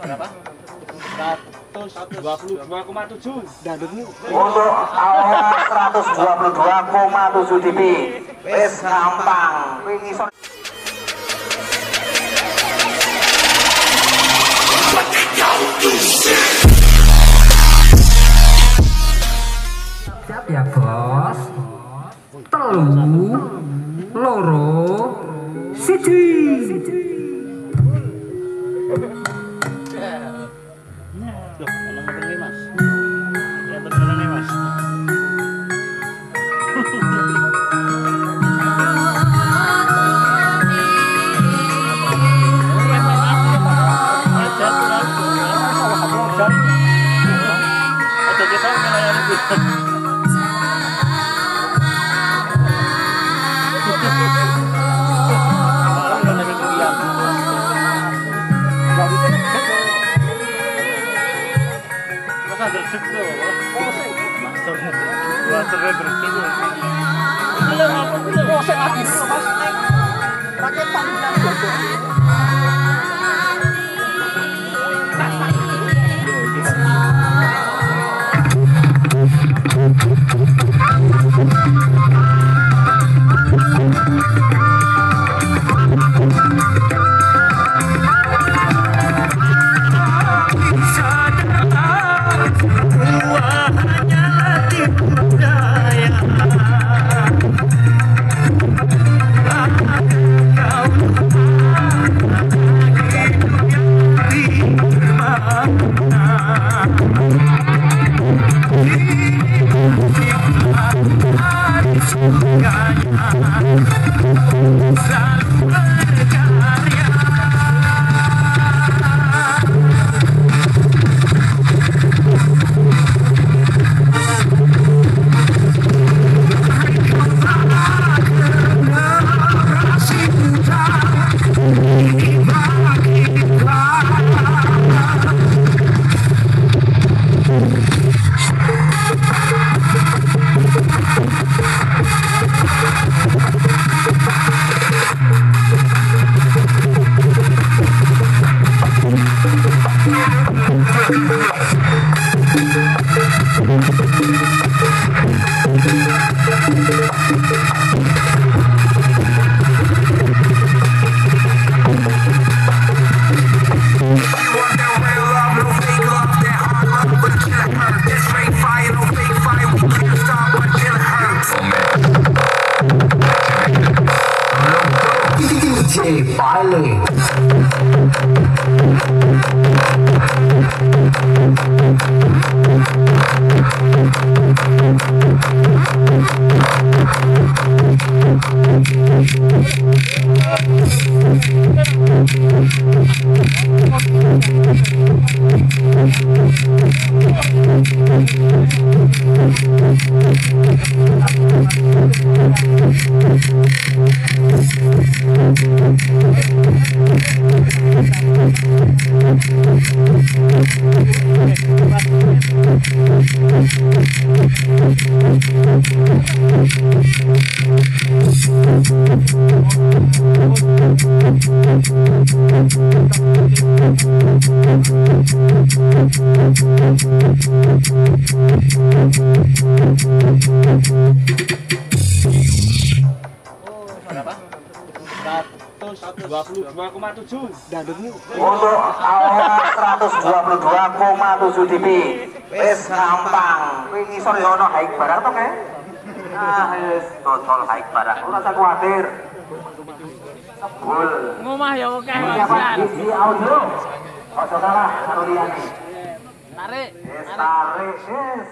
berapa? 122,7. Untuk awal 122,7 dp. Wis gampang. Kuwi ngisor. Siap ya bos. Telu, loro, siji. Berapa? 122,7. Untuk awal 122,7 dp. Wis gampang. Kuwi ngisor ya ono high barang to kae. Wis total high barang. Ora usah kuwatir. Sebul. Ngomah ya oke. Di audio. Ojo kalah karo liyane. Tarik. Wis tarik wis.